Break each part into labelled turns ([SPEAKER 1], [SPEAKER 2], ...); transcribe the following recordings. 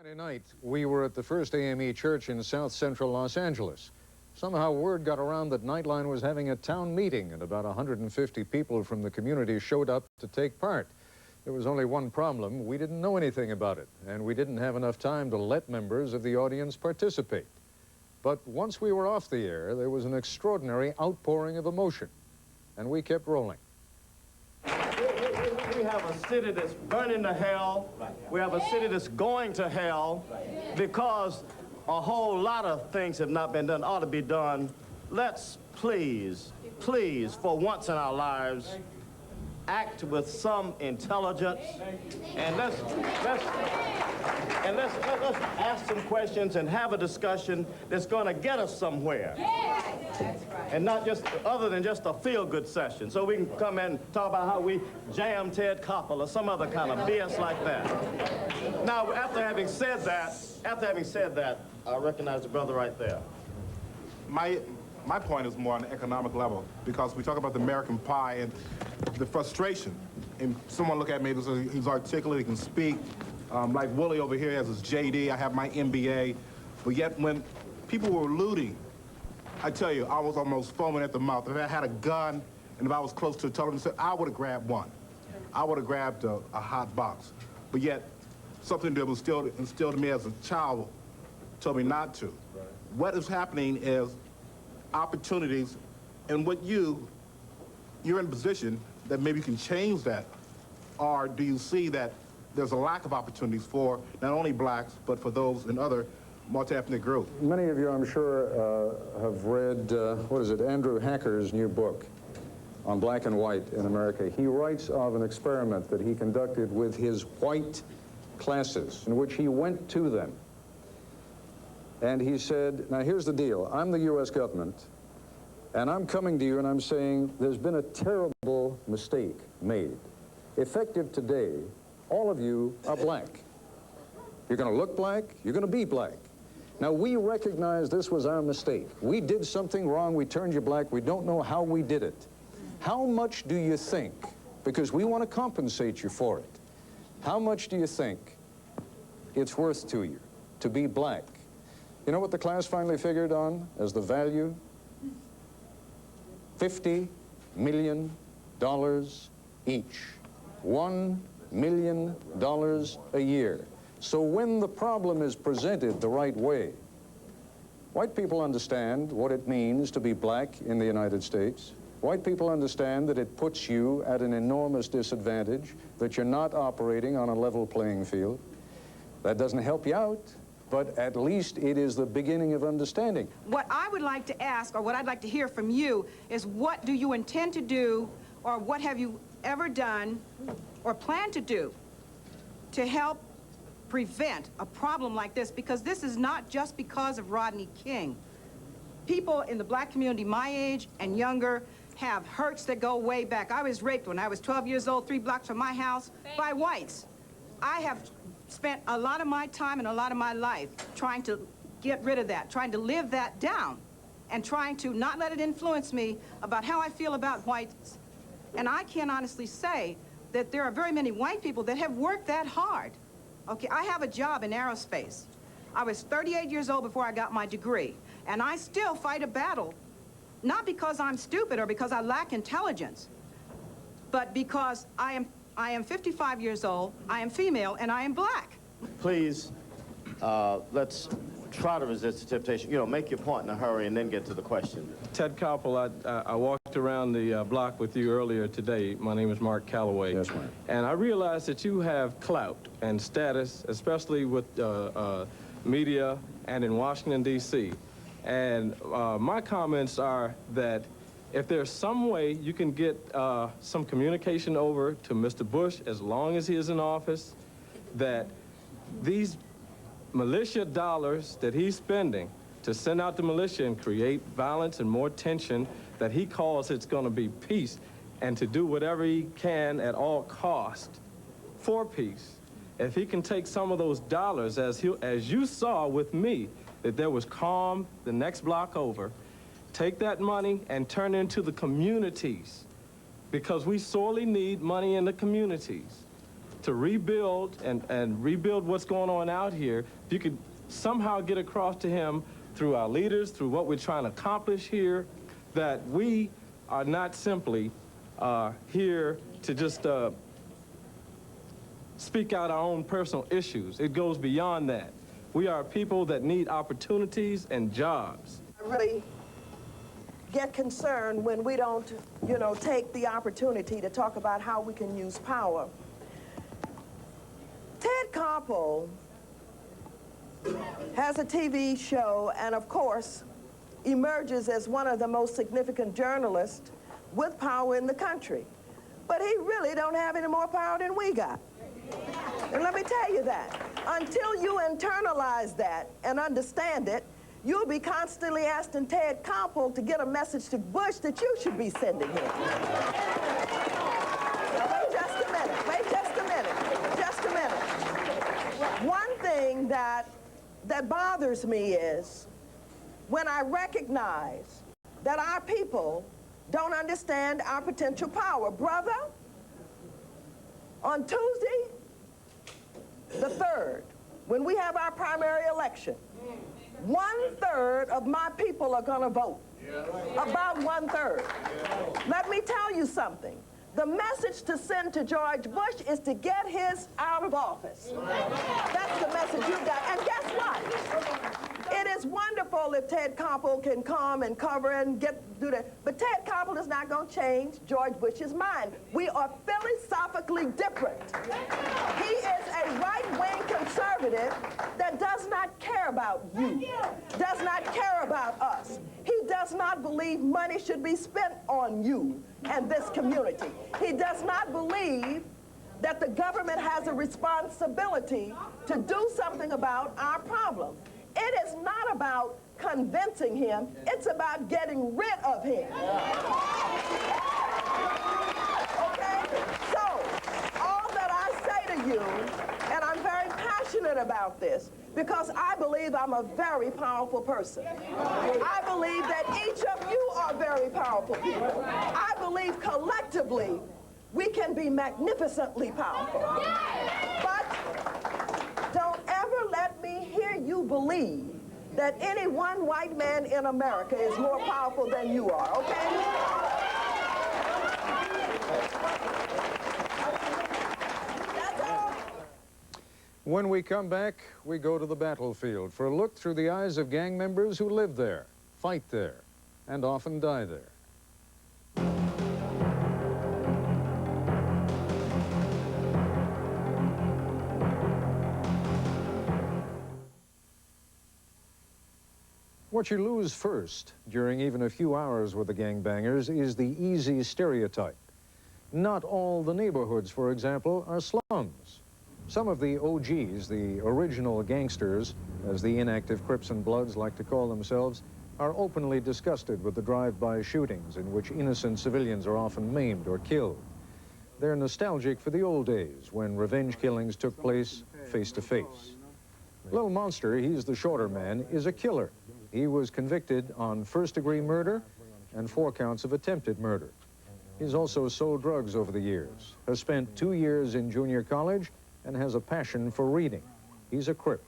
[SPEAKER 1] Friday night, we were at the First AME Church in South Central Los Angeles. Somehow word got around that Nightline was having a town meeting, and about 150 people from the community showed up to take part. There was only one problem: we didn't know anything about it, and we didn't have enough time to let members of the audience participate. But once we were off the air, there was an extraordinary outpouring of emotion, and we kept rolling.
[SPEAKER 2] We have a city that's burning to hell. We have a city that's going to hell because a whole lot of things have not been done, ought to be done. Let's please, for once in our lives, act with some intelligence, and let's ask some questions and have a discussion that's going to get us somewhere. And not just, other than just a feel-good session. So we can come in and talk about how we jammed Ted Koppel or some other kind of BS like that. Now, after having said that, I recognize the brother right there.
[SPEAKER 3] My point is more on the economic level, because we talk about the American pie and the frustration. And someone look at me, he's articulate, he can speak. Like Willie over here has his JD, I have my MBA. But yet when people were looting, I tell you, I was almost foaming at the mouth. If I had a gun and if I was close to a television set, I would have grabbed one. I would have grabbed a hot box. But yet, something that was instilled in me as a child told me not to. Right. What is happening is opportunities, and what you're in a position that maybe you can change that. Or do you see that there's a lack of opportunities for not only blacks, but for those in other multi-ethnic groups?
[SPEAKER 1] Many of you, I'm sure, have read, Andrew Hacker's new book on black and white in America. He writes of an experiment that he conducted with his white classes, in which he went to them. And he said, now here's the deal. I'm the U.S. government, and I'm coming to you and I'm saying there's been a terrible mistake made. Effective today, all of you are black. You're going to look black, you're going to be black. Now, we recognize this was our mistake. We did something wrong, we turned you black, we don't know how we did it. How much do you think, because we want to compensate you for it, how much do you think it's worth to you to be black? You know what the class finally figured on as the value? $50 million each. $1 million a year. So when the problem is presented the right way, white people understand what it means to be black in the United States. White people understand that it puts you at an enormous disadvantage, that you're not operating on a level playing field. That doesn't help you out, but at least it is the beginning of understanding.
[SPEAKER 4] What I would like to ask, or what I'd like to hear from you, is what do you intend to do, or what have you ever done or plan to do to help prevent a problem like this? Because this is not just because of Rodney King. People in the black community my age and younger have hurts that go way back. I was raped when I was 12 years old, 3 blocks from my house, by whites. I have spent a lot of my time and a lot of my life trying to get rid of that, trying to live that down, and trying to not let it influence me about how I feel about whites. And I can honestly say that there are very many white people that have worked that hard. Okay, I have a job in aerospace. I was 38 years old before I got my degree, and I still fight a battle, not because I'm stupid or because I lack intelligence, but because I am 55 years old, I am female, and I am black.
[SPEAKER 2] Please, let's try to resist the temptation. You know, make your point in a hurry and then get to the question.
[SPEAKER 5] Ted Koppel, I walked around the block with you earlier today. My name is Mark Calloway.
[SPEAKER 1] Yes, ma'am.
[SPEAKER 5] And I realized that you have clout and status, especially with media and in Washington, D.C. And my comments are that if there's some way you can get some communication over to Mr. Bush, as long as he is in office, that these militia dollars that he's spending to send out the militia and create violence and more tension, that he calls it's going to be peace, and to do whatever he can at all cost for peace. If he can take some of those dollars, as you saw with me, that there was calm the next block over, take that money and turn it into the communities, because we sorely need money in the communities. to rebuild and rebuild what's going on out here, if you could somehow get across to him through our leaders, through what we're trying to accomplish here, that we are not simply here to just speak out our own personal issues. It goes beyond that. We are people that need opportunities and jobs.
[SPEAKER 6] I really get concerned when we don't, you know, take the opportunity to talk about how we can use power. Ted Koppel has a TV show and, of course, emerges as one of the most significant journalists with power in the country. But he really don't have any more power than we got. And let me tell you that. Until you internalize that and understand it, you'll be constantly asking Ted Koppel to get a message to Bush that you should be sending him. Now, wait just a minute. Wait just a minute. Just a minute. One thing that bothers me is when I recognize that our people don't understand our potential power. Brother, on Tuesday, the 3rd, when we have our primary election, 1/3 of my people are going to vote. About 1/3. Let me tell you something. The message to send to George Bush is to get his out of office. That's the message you got. And guess what? It is wonderful if Ted Koppel can come and cover and do that. But Ted Koppel is not going to change George Bush's mind. We are philosophically different. He is a right-wing conservative that does not care about you, does not care about us. He does not believe money should be spent on you and this community. He does not believe that the government has a responsibility to do something about our problem. It is not about convincing him, it's about getting rid of him. Okay? So, all that I say to you, and I'm very passionate about this, because I believe I'm a very powerful person. I believe that each of you are very powerful people. I believe collectively we can be magnificently powerful. But don't ever let me hear you believe that any one white man in America is more powerful than you are, okay? That's all.
[SPEAKER 1] When we come back, we go to the battlefield for a look through the eyes of gang members who live there, fight there, and often die there. What you lose first during even a few hours with the gangbangers is the easy stereotype. Not all the neighborhoods, for example, are slums. Some of the OGs, the original gangsters, as the inactive Crips and Bloods like to call themselves, are openly disgusted with the drive-by shootings in which innocent civilians are often maimed or killed. They're nostalgic for the old days when revenge killings took place face to face. Little Monster, he's the shorter man, is a killer. He was convicted on first-degree murder and 4 counts of attempted murder. He's also sold drugs over the years, has spent 2 years in junior college, and has a passion for reading. He's a Crip.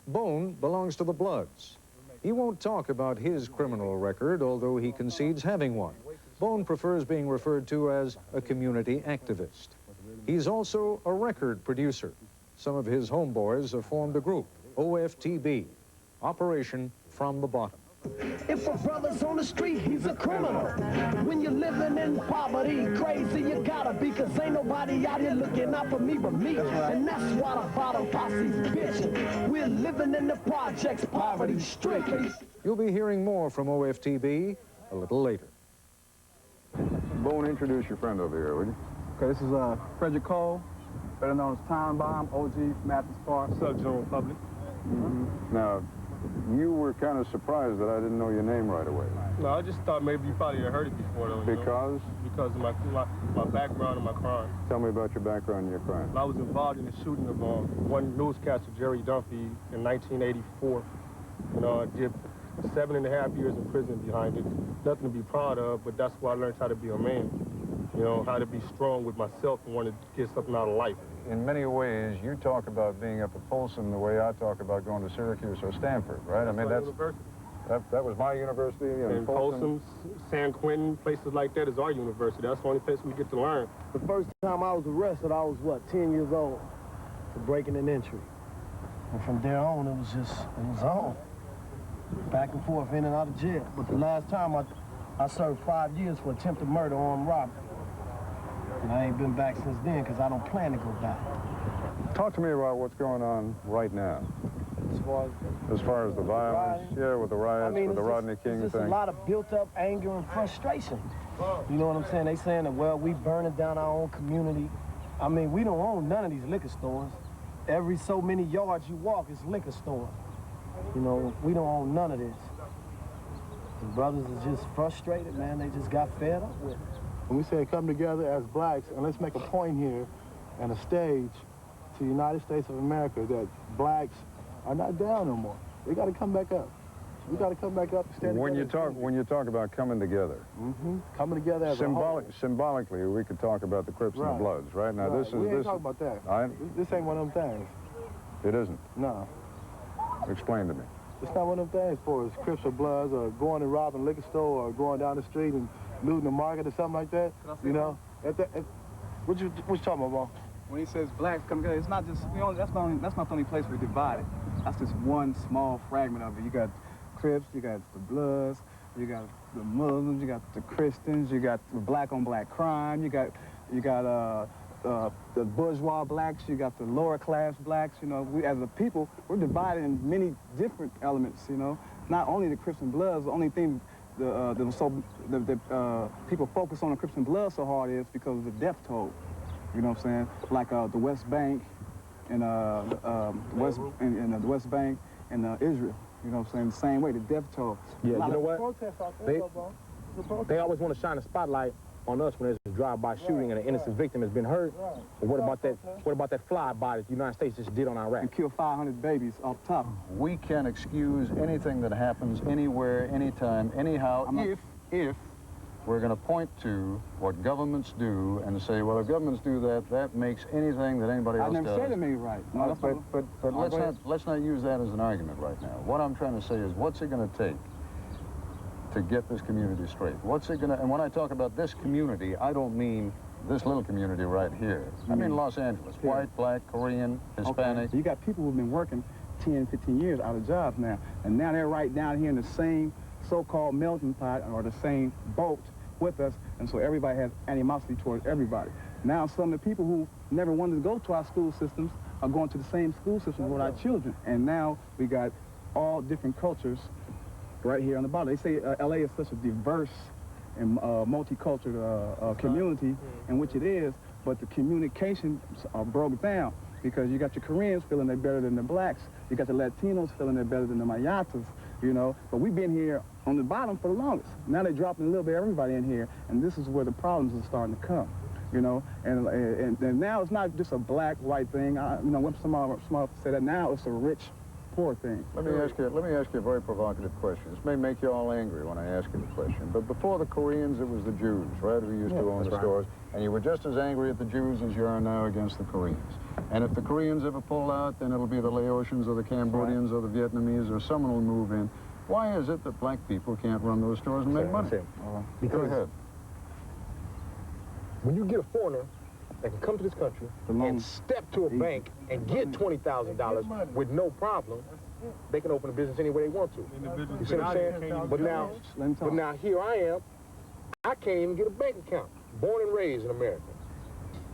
[SPEAKER 1] Bone belongs to the Bloods. He won't talk about his criminal record, although he concedes having one. Bone prefers being referred to as a community activist. He's also a record producer. Some of his homeboys have formed a group, OFTB, Operation From the Bottom.
[SPEAKER 7] If a brother's on the street, he's a criminal. When you're living in poverty, crazy you gotta be, cause ain't nobody out here looking out for me but me. And that's why the bottom posse's bitchin'. We're living in the projects, poverty stricken.
[SPEAKER 1] You'll be hearing more from OFTB a little later.
[SPEAKER 8] Bone, introduce your friend over here, would you?
[SPEAKER 9] Okay, this is Frederick Cole, better known as Time Bomb, OG from Athens Park, Sub-General Public.
[SPEAKER 8] Now, you were kind of surprised that I didn't know your name right away.
[SPEAKER 9] No, I just thought maybe you probably had heard it before, though.
[SPEAKER 8] Because?
[SPEAKER 9] Because of my background and my crime.
[SPEAKER 8] Tell me about your background and your crime.
[SPEAKER 9] I was involved in the shooting of one newscaster, Jerry Dunphy, in 1984. You know, I did 7.5 years in prison behind it. Nothing to be proud of, but that's why I learned how to be a man. you know, how to be strong with myself and want to get something out of life.
[SPEAKER 8] In many ways, you talk about being up at Folsom the way I talk about going to Syracuse or Stanford, right? I mean, that was my university.
[SPEAKER 9] And Folsom, San Quentin, places like that is our university. That's the only place we get to learn.
[SPEAKER 7] The first time I was arrested, I was, what, 10 years old for breaking an entry. And from there on, it was on. Back and forth, in and out of jail. But the last time I served 5 years for attempted murder, armed robbery. And I ain't been back since then because I don't plan to go back.
[SPEAKER 8] Talk to me about what's going on right now. As far as the violence, yeah, with the riots, with the Rodney King
[SPEAKER 7] it's
[SPEAKER 8] thing.
[SPEAKER 7] Just a lot of built-up anger and frustration. You know what I'm saying? They saying that, well, we burning down our own community. I mean, we don't own none of these liquor stores. Every so many yards you walk is liquor store. You know, we don't own none of this. The brothers are just frustrated, man. They just got fed up with it.
[SPEAKER 10] When we say come together as blacks, and let's make a point here and a stage to the United States of America that blacks are not down no more. They got to come back up. We got to come back up and stand
[SPEAKER 8] When
[SPEAKER 10] together.
[SPEAKER 8] you talk about coming together,
[SPEAKER 10] coming together as a whole.
[SPEAKER 8] symbolically, we could talk about the Crips and the Bloods, right? Now
[SPEAKER 10] Right. We ain't talking about that. This ain't one of them things.
[SPEAKER 8] It isn't.
[SPEAKER 10] No.
[SPEAKER 8] Explain to me.
[SPEAKER 10] It's not one of them things for us, Crips or Bloods, or going and robbing a liquor store, or going down the street and looting the market or something like that. You know? What you talking about, Bob?
[SPEAKER 11] When he says blacks come together, it's not just, you know, that's not the only place we're divided. That's just one small fragment of it. You got Crips, you got the Bloods, you got the Muslims, you got the Christians, you got the black on black crime, you got the bourgeois blacks, you got the lower class blacks. You know, we as a people, we're divided in many different elements. You know, not only the Crips and Bloods. The only thing people focus on the Crips and Bloods so hard is because of the death toll. You know what I'm saying? Like the West Bank and the West Bank and Israel. You know what I'm saying? The same way, the death toll.
[SPEAKER 12] Yeah, you know what? They always want to shine a spotlight on us when there's a drive-by shooting and an innocent victim has been hurt. But what about that? What about that flyby that the United States just did on Iraq?
[SPEAKER 11] And killed 500 babies off top.
[SPEAKER 8] We can't excuse anything that happens anywhere, anytime, anyhow, if we're going to point to what governments do and say, well, if governments do that, that makes anything that anybody else does.
[SPEAKER 11] I never said it made right. No,
[SPEAKER 8] but let's not use that as an argument right now. What I'm trying to say is, what's it going to take to get this community straight? What's it going to, and when I talk about this community, I don't mean this little community right here. I mean Los Angeles, white, black, Korean, Hispanic.
[SPEAKER 11] Okay. You got people who've been working 10, 15 years out of jobs now, and now they're right down here in the same so-called melting pot or the same boat with us, and so everybody has animosity towards everybody. Now some of the people who never wanted to go to our school systems are going to the same school systems with our children, and now we got all different cultures right here on the bottom. They say LA is such a diverse and multicultural community, in which it is, but the communications are broke down because you got your Koreans feeling they're better than the blacks, you got the Latinos feeling they're better than the Mayatas, you know, but we've been here on the bottom for the longest. Now they're dropping a little bit of everybody in here, and this is where the problems are starting to come, you know, and now it's not just a black-white thing. You know, when somebody say that now, it's a rich poor thing.
[SPEAKER 8] Let me ask you a very provocative question. This may make you all angry when I ask you the question, but before the Koreans, it was the Jews, right, who used to own the stores, and you were just as angry at the Jews as you are now against the Koreans. And if the Koreans ever pull out, then it'll be the Laotians or the Cambodians or the Vietnamese or someone will move in. Why is it that black people can't run those stores and make money? Go ahead.
[SPEAKER 12] When you get a foreigner that can come to this country and step to a bank and get $20,000 with no problem, they can open a business any way they want to. You see what I'm saying? But now here I am, I can't even get a bank account. Born and raised in America.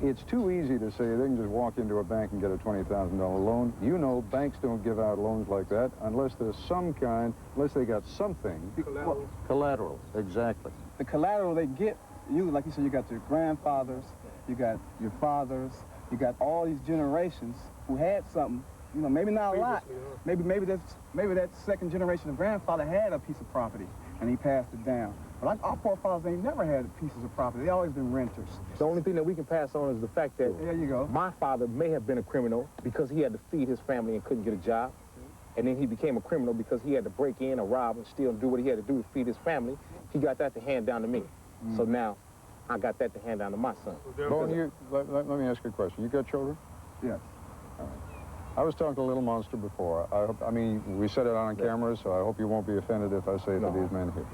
[SPEAKER 8] It's too easy to say they can just walk into a bank and get a $20,000 loan. You know, banks don't give out loans like that unless there's unless they got something. Collateral, exactly.
[SPEAKER 11] The collateral they get, you like you said, you got your grandfathers, you got your fathers, you got all these generations who had something, you know, maybe not a lot. Maybe that second generation of grandfather had a piece of property and he passed it down. But our forefathers ain't never had pieces of property. They always been renters.
[SPEAKER 12] The only thing that we can pass on is the fact that my father may have been a criminal because he had to feed his family and couldn't get a job. And then he became a criminal because he had to break in or rob and steal and do what he had to do to feed his family. He got that to hand down to me. So now, I got that to hand down to my son.
[SPEAKER 8] Bone, let me ask you a question. You got children?
[SPEAKER 11] Yes.
[SPEAKER 8] I was talking to Little Monster before. I mean, we said it on camera, so I hope you won't be offended if I say to these men here.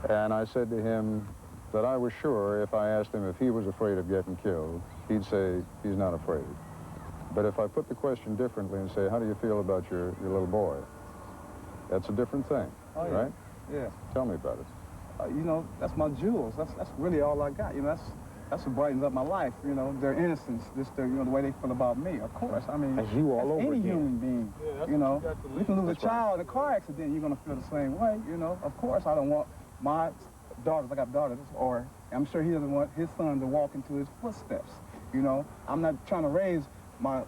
[SPEAKER 8] And I said to him that I was sure if I asked him if he was afraid of getting killed, he'd say he's not afraid. But if I put the question differently and say, how do you feel about your little boy? That's a different thing, right?
[SPEAKER 11] Yeah.
[SPEAKER 8] Tell me about it.
[SPEAKER 11] You know, that's my jewels. That's really all I got. You know, that's what brightens up my life. You know, their innocence, just their, you know, the way they feel about me. Of course, I mean,
[SPEAKER 12] that's you all over
[SPEAKER 11] any
[SPEAKER 12] again.
[SPEAKER 11] human being. You know, you can lose a child in a car accident, you're gonna feel the same way. You know, of course, I don't want my daughters. I got daughters, or I'm sure he doesn't want his son to walk into his footsteps. You know, I'm not trying to raise my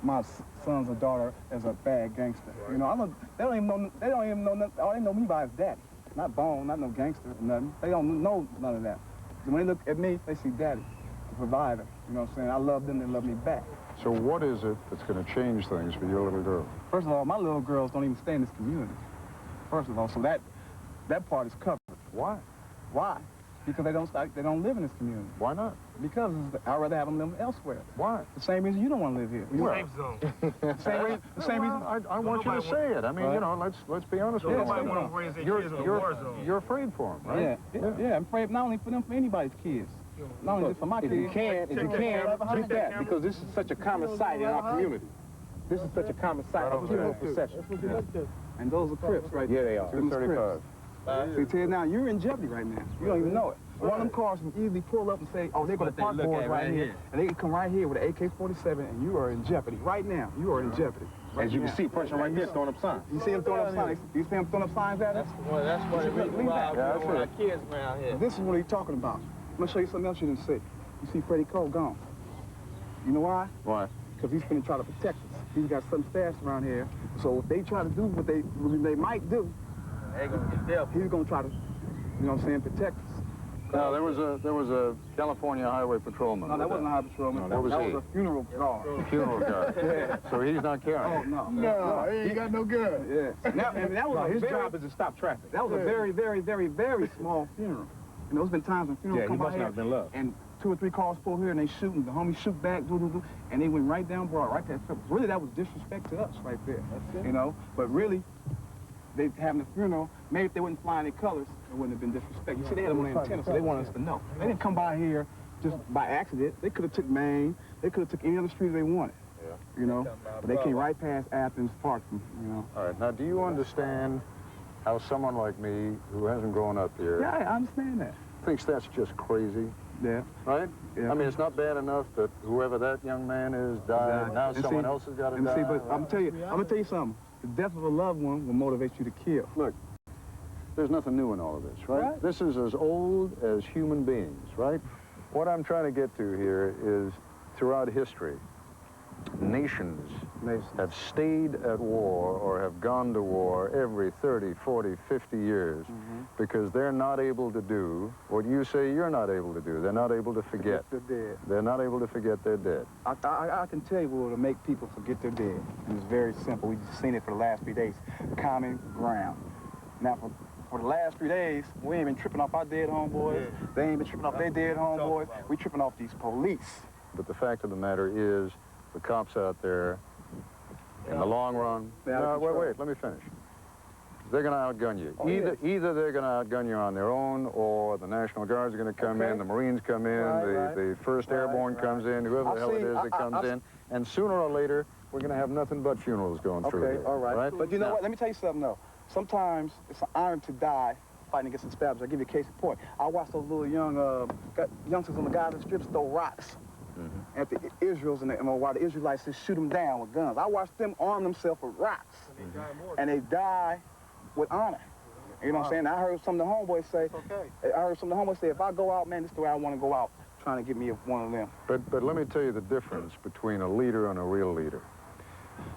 [SPEAKER 11] sons or daughter as a bad gangster. Right. You know, they don't even know. All they know me by is daddy. Not Bone, not no gangster or nothing. They don't know none of that. When they look at me, they see daddy, the provider. You know what I'm saying? I love them, they love me back.
[SPEAKER 8] So what is it that's going to change things for your little girl?
[SPEAKER 11] First of all, my little girls don't even stay in this community. First of all, so that part is covered.
[SPEAKER 8] Why?
[SPEAKER 11] Why? Because they don't live in this community.
[SPEAKER 8] Why not?
[SPEAKER 11] Because I'd rather have them live elsewhere.
[SPEAKER 8] Why?
[SPEAKER 11] The same reason you don't want to live here.
[SPEAKER 8] Same
[SPEAKER 9] zone.
[SPEAKER 11] The same reason.
[SPEAKER 8] I want you to say it. I mean, you know, let's be honest with you. You're afraid for them, right?
[SPEAKER 11] Yeah, I'm afraid not only for them, for anybody's kids. Not only just for my kids.
[SPEAKER 12] If you can, do that, because this is such a common sight in our community. This is such a common sight of funeral procession.
[SPEAKER 11] And those are Crips right there.
[SPEAKER 12] Yeah, they are.
[SPEAKER 8] 235.
[SPEAKER 11] See, tell you now, you're in jeopardy right now. You don't even know it. One of them cars can easily pull up and say, oh, they're going to park boards right here. And they can come right here with an AK-47, and you are in jeopardy. Right now, you are in jeopardy.
[SPEAKER 12] As you can see, a person right here throwing up signs.
[SPEAKER 11] You see him throwing up signs? You see him throwing up signs at us?
[SPEAKER 5] That's one of the reasons why I bring our kids around here.
[SPEAKER 11] This is what he's talking about. I'm going to show you something else you didn't see. You see Freddie Cole gone. You know why?
[SPEAKER 8] Why?
[SPEAKER 11] Because he's going to try to protect us. He's got something stashed around here. So if they try to do what they might do, he's going to try to, you know what I'm saying, protect us.
[SPEAKER 8] No, there was a California Highway Patrolman.
[SPEAKER 11] No, that wasn't a highway patrolman.
[SPEAKER 8] No,
[SPEAKER 11] that was a funeral guard.
[SPEAKER 8] Funeral guard.
[SPEAKER 11] Yeah.
[SPEAKER 8] So he's not carrying.
[SPEAKER 11] Oh, no.
[SPEAKER 10] He ain't got no gun.
[SPEAKER 11] Yeah. Now, and that was
[SPEAKER 12] his job is to stop traffic.
[SPEAKER 11] That was a very, very, very, very small funeral. You know, there's been times when funerals come by here,
[SPEAKER 12] been loved.
[SPEAKER 11] and 2 or 3 cars pull here and they shoot, and the homies shoot back, and they went right down Broad, right there. So really, that was disrespect to us right there. You know, but really, they having a funeral, maybe if they wouldn't fly any colors, it wouldn't have been disrespect. You see, they had them on their antenna, so they wanted us to know. They didn't come by here just by accident. They could have took Maine. They could have took any other street they wanted. Yeah. You know, but they came right past Athens, Parkman, you know.
[SPEAKER 8] All right. Now, do you understand how someone like me, who hasn't grown up here,
[SPEAKER 11] Yeah, I understand that.
[SPEAKER 8] thinks that's just crazy?
[SPEAKER 11] Yeah.
[SPEAKER 8] Right?
[SPEAKER 11] Yeah.
[SPEAKER 8] I mean, it's not bad enough that whoever that young man is died. Now
[SPEAKER 11] And
[SPEAKER 8] someone
[SPEAKER 11] see-
[SPEAKER 8] else has got to
[SPEAKER 11] and
[SPEAKER 8] die.
[SPEAKER 11] see, but I'm gonna tell you something. The death of a loved one will motivate you to kill.
[SPEAKER 8] Look, there's nothing new in all of this, right? This is as old as human beings, right? What I'm trying to get to here is, throughout history, nations have stayed at war or have gone to war every 30, 40, 50 years because they're not able to do what you say you're not able to do. They're not able to forget.
[SPEAKER 11] They're dead.
[SPEAKER 8] They're not able to forget they're dead.
[SPEAKER 11] I can tell you what will make people forget they're dead. And it's very simple. We've seen it for the last 3 days. Common ground. Now, for the last 3 days, we ain't been tripping off our dead homeboys. They ain't been tripping off their dead homeboys. We tripping off these police.
[SPEAKER 8] But the fact of the matter is, the cops out there, in the long run, no, wait, let me finish. They're going to outgun you. Either they're going to outgun you on their own, or the National Guard's going to come in, the Marines come in, the 1st Airborne comes in, whoever the hell it is that comes in, and sooner or later, we're going to have nothing but funerals going through here.
[SPEAKER 11] All right. But you know what? Let me tell you something, though. Sometimes it's an honor to die fighting against the Spabbers. I'll give you a case in point. I watched those little youngsters on the Gaza Strip throw rocks at the Israels, and while the Israelites just shoot them down with guns. I watched them arm themselves with rocks, and they die with honor. You know what I'm saying? I heard some of the homeboys say, if I go out, man, this is the way I want to go out, trying to get me one of them.
[SPEAKER 8] But let me tell you the difference between a leader and a real leader.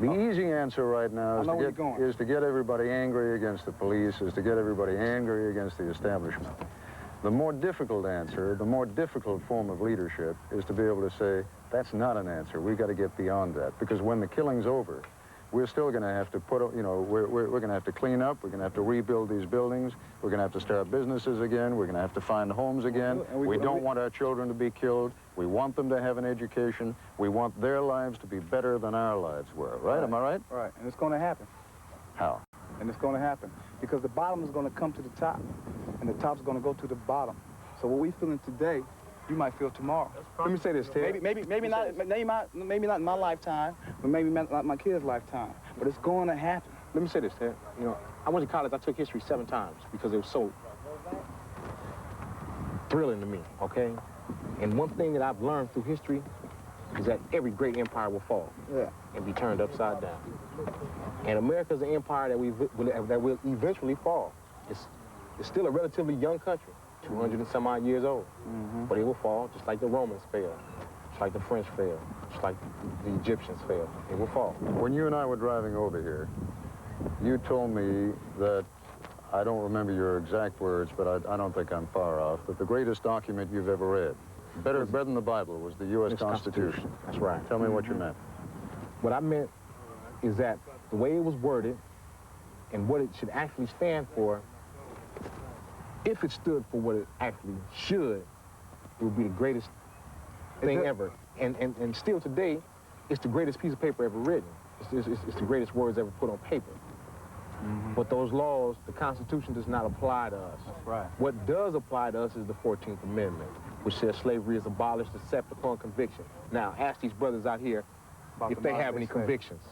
[SPEAKER 8] The easy answer right now is to get everybody angry against the police, is to get everybody angry against the establishment. The more difficult answer, the more difficult form of leadership is to be able to say, that's not an answer. We've got to get beyond that. Because when the killing's over, we're still going to have to put, you know, we're going to have to clean up. We're going to have to rebuild these buildings. We're going to have to start businesses again. We're going to have to find homes again. We don't want our children to be killed. We want them to have an education. We want their lives to be better than our lives were, right? Am I right?
[SPEAKER 11] Right, and it's going to happen.
[SPEAKER 8] How?
[SPEAKER 11] And it's going to happen because the bottom is going to come to the top, and the top's going to go to the bottom. So what we feeling today, you might feel tomorrow.
[SPEAKER 12] Let me say this, Ted.
[SPEAKER 11] Maybe not in my lifetime, but maybe not my kids' lifetime. But it's going to happen.
[SPEAKER 12] Let me say this, Ted. You know, I went to college. I took history 7 times because it was so thrilling to me. Okay. And one thing that I've learned through history is that every great empire will fall and be turned upside down. And America's an empire that will eventually fall. It's still a relatively young country, 200 and some odd years old. But it will fall just like the Romans fell, just like the French fell, just like the Egyptians fell. It will fall.
[SPEAKER 8] When you and I were driving over here, you told me that, I don't remember your exact words, but I don't think I'm far off, that the greatest document you've ever read, better than the Bible, was the U.S. Constitution.
[SPEAKER 12] That's right.
[SPEAKER 8] Tell me what you meant.
[SPEAKER 12] What I meant is that the way it was worded and what it should actually stand for, if it stood for what it actually should, it would be the greatest thing ever. And still today, it's the greatest piece of paper ever written. It's the greatest words ever put on paper. But those laws, the Constitution does not apply to us.
[SPEAKER 11] Right.
[SPEAKER 12] What does apply to us is the 14th Amendment, which says slavery is abolished except upon conviction. Now, ask these brothers out here if they have any convictions.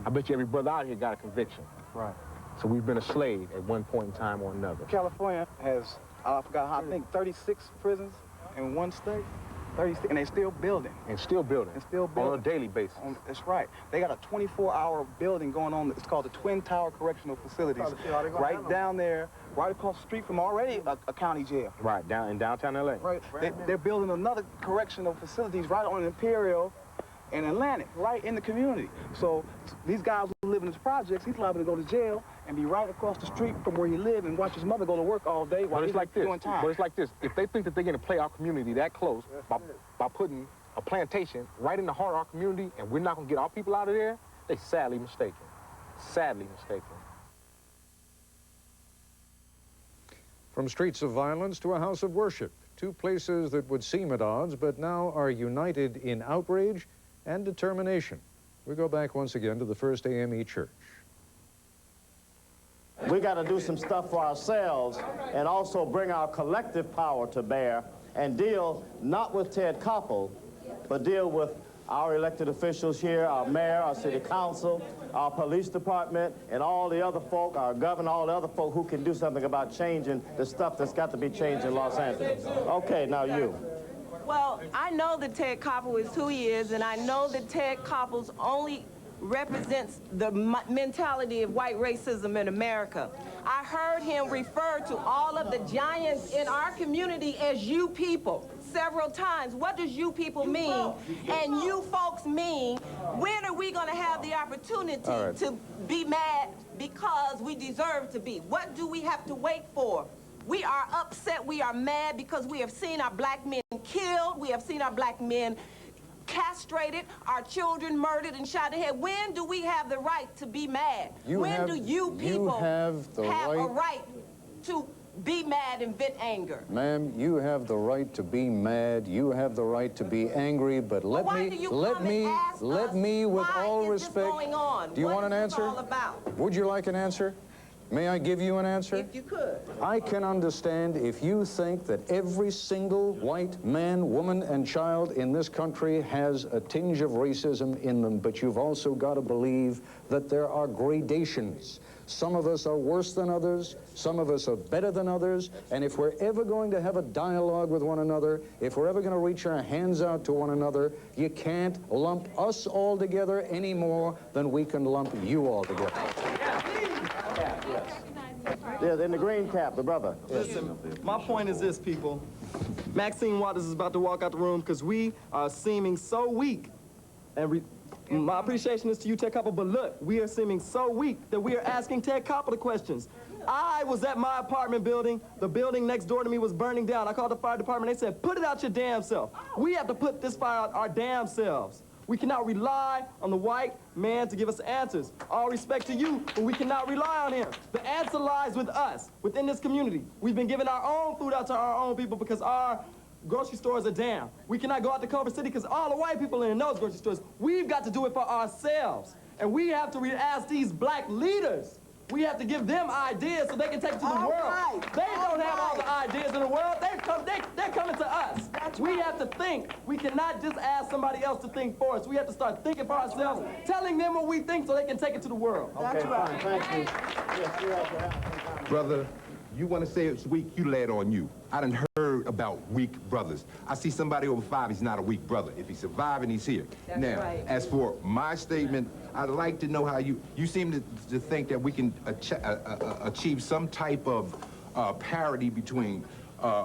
[SPEAKER 12] I bet you every brother out here got a conviction.
[SPEAKER 11] Right.
[SPEAKER 12] So we've been a slave at one point in time or another.
[SPEAKER 11] California has, I forgot how, I think 36 prisons in one state. 36, and they're still building.
[SPEAKER 12] And still building.
[SPEAKER 11] And still building.
[SPEAKER 12] On a daily basis.
[SPEAKER 11] That's right. They got a 24-hour building going on. It's called the Twin Tower Correctional Facilities. Right down there, right across the street from already a county jail.
[SPEAKER 12] Right, down in downtown L.A.
[SPEAKER 11] Right. They're building another correctional facilities right on Imperial and Atlantic, right in the community. So these guys who live in these projects, he's liable to go to jail and be right across the street from where he lives and watch his mother go to work all day while he's doing time.
[SPEAKER 12] But it's like this. If they think that they're going to play our community that close by putting a plantation right in the heart of our community and we're not going to get our people out of there, they're sadly mistaken. Sadly mistaken.
[SPEAKER 1] From streets of violence to a house of worship, 2 places that would seem at odds but now are united in outrage and determination. We go back once again to the First AME Church.
[SPEAKER 2] We got to do some stuff for ourselves and also bring our collective power to bear and deal not with Ted Koppel, but deal with our elected officials here, our mayor, our city council, our police department, and all the other folk, our governor, all the other folk who can do something about changing the stuff that's got to be changed in Los Angeles. Okay, now you.
[SPEAKER 13] Well, I know that Ted Koppel is who he is, and I know that Ted Koppel's only represents the mentality of white racism in America. I heard him refer to all of the giants in our community as you people several times. What does you people mean? And you folks mean, when are we going to have the opportunity to be mad because we deserve to be? What do we have to wait for? We are upset, we are mad because we have seen our black men killed, we have seen our black men castrated, our children murdered and shot in the head. When do we have the right to be mad? When do you people have a right to be mad and vent anger?
[SPEAKER 1] Ma'am, you have the right to be mad, you have the right to be angry, but let me with all respect, do you want an answer? Would you like an answer? May I give you an answer?
[SPEAKER 13] If you could.
[SPEAKER 1] I can understand if you think that every single white man, woman, and child in this country has a tinge of racism in them, but you've also got to believe that there are gradations. Some of us are worse than others, some of us are better than others, and if we're ever going to have a dialogue with one another, if we're ever going to reach our hands out to one another, you can't lump us all together any more than we can lump you all together.
[SPEAKER 2] Yeah, in the green cap, the brother.
[SPEAKER 14] Listen, my point is this, people. Maxine Waters is about to walk out the room because we are seeming so weak. And my appreciation is to you, Ted Koppel, but look, we are seeming so weak that we are asking Ted Koppel the questions. I was at my apartment building. The building next door to me was burning down. I called the fire department. They said, put it out your damn self. We have to put this fire out our damn selves. We cannot rely on the white man to give us answers. All respect to you, but we cannot rely on him. The answer lies with us, within this community. We've been giving our own food out to our own people because our grocery stores are down. We cannot go out to Culver City because all the white people are in those grocery stores. We've got to do it for ourselves. And we have to ask these black leaders. We have to give them ideas so they can take it to the world.
[SPEAKER 6] Right.
[SPEAKER 14] They don't have all the ideas in the world. They're coming to us. We have to think. We cannot just ask somebody else to think for us. We have to start thinking for ourselves, telling them what we think so they can take it to the world.
[SPEAKER 6] That's right.
[SPEAKER 3] Thank you. Yes, you have
[SPEAKER 15] Brother, you want to say it's weak, you lay it on you. I done heard about weak brothers. I see somebody over 5, he's not a weak brother. If he's surviving, he's here.
[SPEAKER 13] That's
[SPEAKER 15] now,
[SPEAKER 13] right.
[SPEAKER 15] as for my statement, I'd like to know how you seem to think that we can achieve some type of parity between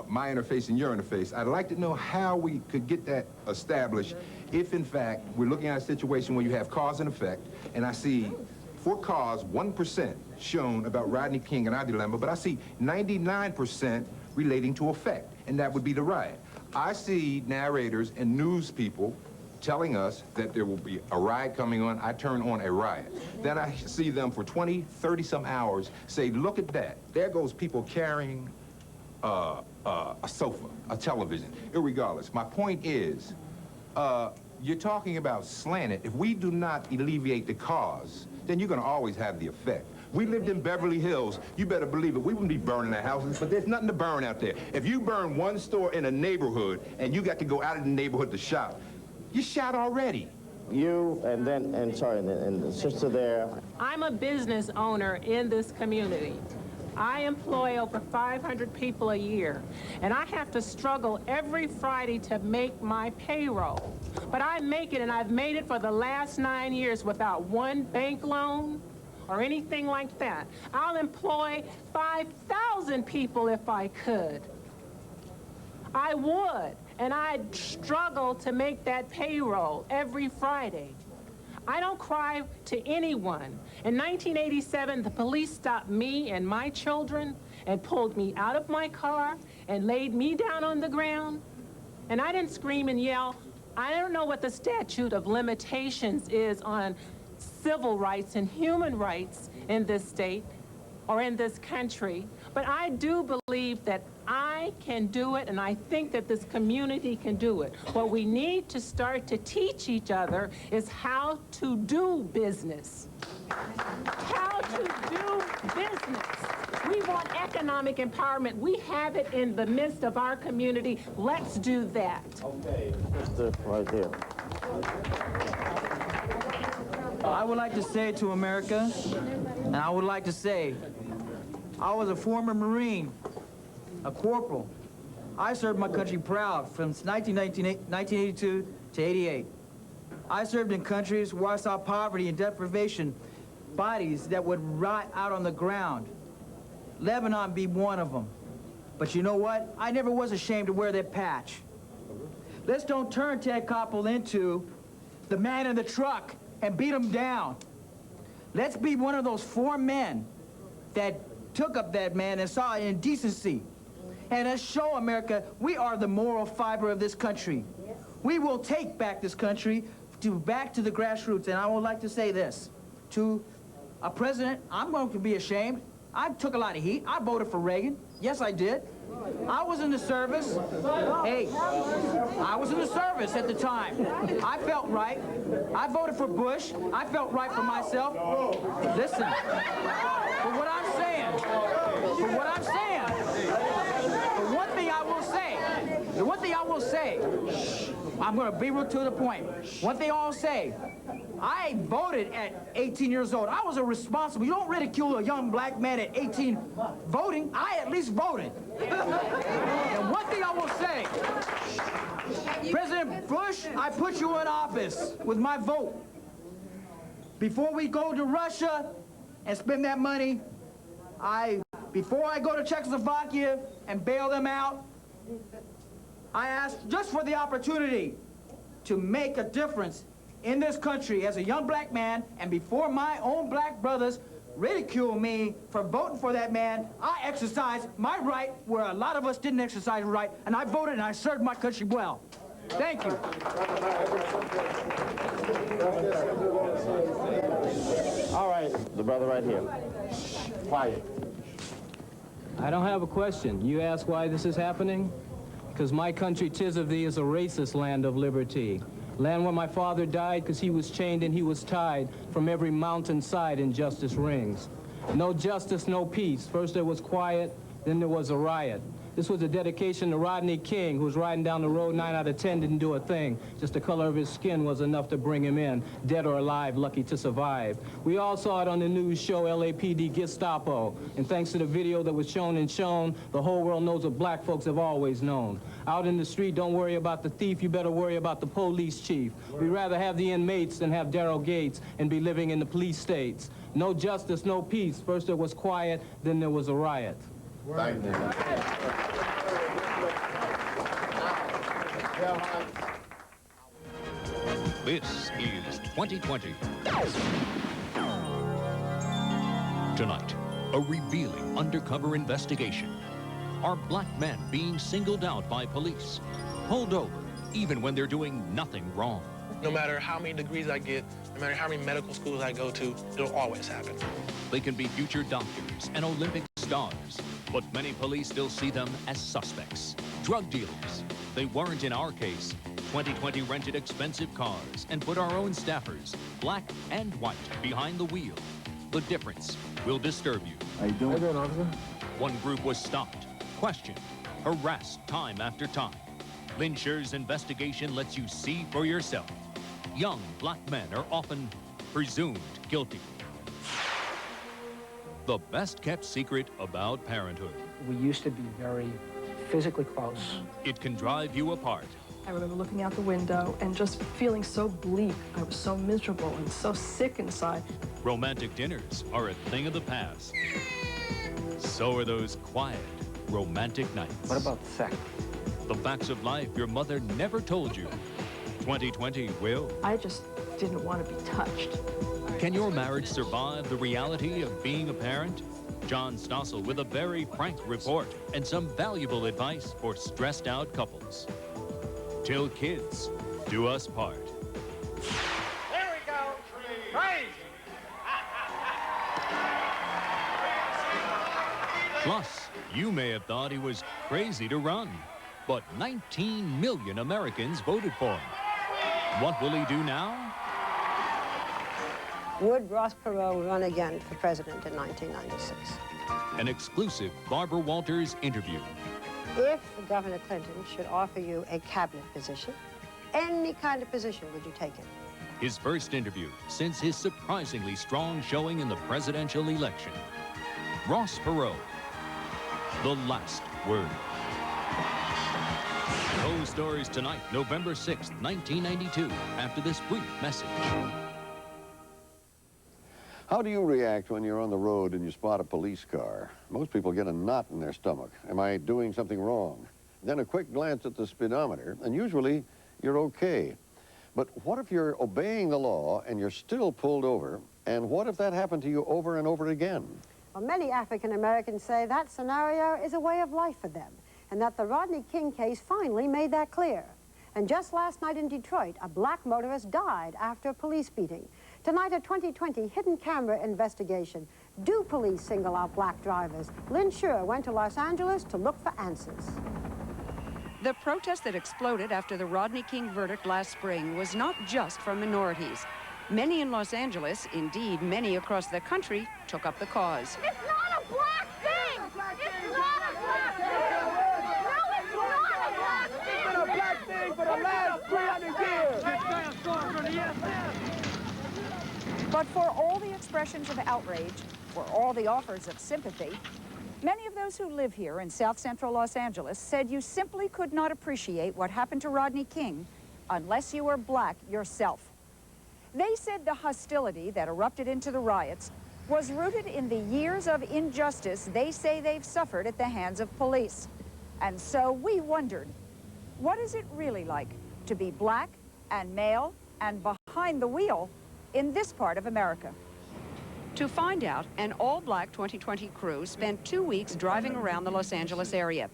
[SPEAKER 15] my interface and your interface. I'd like to know how we could get that established if, in fact, we're looking at a situation where you have cause and effect, and I see for cause 1% shown about Rodney King and our dilemma, but I see 99% relating to effect, and that would be the riot. I see narrators and news people telling us that there will be a riot coming on. I turn on a riot. Then I see them for 20, 30-some hours say, look at that. There goes people carrying a sofa, a television, irregardless. My point is, you're talking about slanted. If we do not alleviate the cause, then you're going to always have the effect. We lived in Beverly Hills. You better believe it. We wouldn't be burning our houses, but there's nothing to burn out there. If you burn one store in a neighborhood and you got to go out of the neighborhood to shop, you're shot already.
[SPEAKER 2] You, and the sister there.
[SPEAKER 16] I'm a business owner in this community. I employ over 500 people a year, and I have to struggle every Friday to make my payroll. But I make it, and I've made it for the last 9 years without one bank loan or anything like that. I'll employ 5,000 people if I could. I would, and I'd struggle to make that payroll every Friday. I don't cry to anyone. In 1987, the police stopped me and my children and pulled me out of my car and laid me down on the ground. And I didn't scream and yell. I don't know what the statute of limitations is on civil rights and human rights in this state or in this country, but I do believe that I can do it, and I think that this community can do it. What we need to start to teach each other is how to do business. How to do business. We want economic empowerment. We have it in the midst of our community. Let's do that.
[SPEAKER 2] Okay, sister, right there.
[SPEAKER 17] I would like to say to America, and I would like to say, I was a former Marine, a corporal. I served my country proud from 1982 to 88. I served in countries where I saw poverty and deprivation, bodies that would rot out on the ground. Lebanon be one of them. But you know what? I never was ashamed to wear that patch. Let's don't turn Ted Koppel into the man in the truck and beat him down. Let's be one of those 4 men that took up that man and saw indecency. And let's show America we are the moral fiber of this country. Yes. We will take back this country back to the grassroots. And I would like to say this to a president. I'm going to be ashamed. I took a lot of heat. I voted for Reagan. Yes, I did. I was in the service. Hey, I was in the service at the time. I felt right. I voted for Bush. I felt right for myself. Listen, for what I'm saying, the one thing I will say, I'm going to be real to the point. One thing I'll say, I voted at 18 years old. I was a responsible. You don't ridicule a young black man at 18 voting. I at least voted. And one thing I will say, President Bush, I put you in office with my vote. Before we go to Russia and spend that money, before I go to Czechoslovakia and bail them out, I asked just for the opportunity to make a difference in this country as a young black man, and before my own black brothers ridicule me for voting for that man, I exercised my right where a lot of us didn't exercise right, and I voted and I served my country well. Thank you.
[SPEAKER 14] All right, the brother right here. Quiet.
[SPEAKER 18] I don't have a question. You ask why this is happening? Because my country, 'tis of thee, is a racist land of liberty. Land where my father died because he was chained and he was tied. From every mountainside injustice rings. No justice, no peace. First there was quiet, then there was a riot. This was a dedication to Rodney King, who was riding down the road, 9 out of 10 didn't do a thing. Just the color of his skin was enough to bring him in, dead or alive, lucky to survive. We all saw it on the news show, LAPD Gestapo. And thanks to the video that was shown, the whole world knows what black folks have always known. Out in the street, don't worry about the thief, you better worry about the police chief. We'd rather have the inmates than have Daryl Gates and be living in the police states. No justice, no peace. First there was quiet, then there was a riot.
[SPEAKER 15] Thank you.
[SPEAKER 19] This is 2020. Tonight, a revealing undercover investigation. Are black men being singled out by police, pulled over, even when they're doing nothing wrong?
[SPEAKER 20] No matter how many degrees I get, no matter how many medical schools I go to, it'll always happen.
[SPEAKER 19] They can be future doctors and Olympic stars, but many police still see them as suspects, drug dealers. They weren't in our case. 2020 rented expensive cars and put our own staffers, black and white, behind the wheel. The difference will disturb you.
[SPEAKER 11] How you doing? How you doing, officer?
[SPEAKER 19] One group was stopped, questioned, harassed time after time. Lynn Scher's investigation lets you see for yourself. Young black men are often presumed guilty. The best-kept secret about parenthood.
[SPEAKER 21] We used to be very physically close.
[SPEAKER 19] It can drive you apart.
[SPEAKER 22] I remember looking out the window and just feeling so bleak. I was so miserable and so sick inside.
[SPEAKER 19] Romantic dinners are a thing of the past. So are those quiet, romantic nights.
[SPEAKER 21] What about sex?
[SPEAKER 19] The facts of life your mother never told you. 2020 will.
[SPEAKER 22] I just didn't want to be touched.
[SPEAKER 19] Can your marriage survive the reality of being a parent? John Stossel with a very frank report and some valuable advice for stressed out couples. Till kids do us part.
[SPEAKER 23] There we go. Crazy.
[SPEAKER 19] Plus, you may have thought he was crazy to run, but 19 million Americans voted for him. What will he do now?
[SPEAKER 24] Would Ross Perot run again for president in 1996?
[SPEAKER 19] An exclusive Barbara Walters interview.
[SPEAKER 24] If Governor Clinton should offer you a cabinet position, any kind of position, would you take it?
[SPEAKER 19] His first interview since his surprisingly strong showing in the presidential election. Ross Perot, the last word. Those stories tonight, November 6th, 1992, after this brief message.
[SPEAKER 25] How do you react when you're on the road and you spot a police car? Most people get a knot in their stomach. Am I doing something wrong? Then a quick glance at the speedometer, and usually you're okay. But what if you're obeying the law and you're still pulled over? And what if that happened to you over and over again?
[SPEAKER 24] Well, many African Americans say that scenario is a way of life for them, and that the Rodney King case finally made that clear. And just last night in Detroit, a black motorist died after a police beating. Tonight, a 2020 hidden camera investigation. Do police single out black drivers? Lynn Scher went to Los Angeles to look for answers.
[SPEAKER 26] The protest that exploded after the Rodney King verdict last spring was not just from minorities. Many in Los Angeles, indeed many across the country, took up the cause.
[SPEAKER 23] It's not a black thing! It's not a black thing! No, it's not a black thing! It's been a black thing for the last 300 years!
[SPEAKER 27] But for all the expressions of outrage, for all the offers of sympathy, many of those who live here in South Central Los Angeles said you simply could not appreciate what happened to Rodney King unless you were black yourself. They said the hostility that erupted into the riots was rooted in the years of injustice they say they've suffered at the hands of police. And so we wondered, what is it really like to be black and male and behind the wheel in this part of America?
[SPEAKER 26] To find out, an all-black 2020 crew spent 2 weeks driving around the Los Angeles area.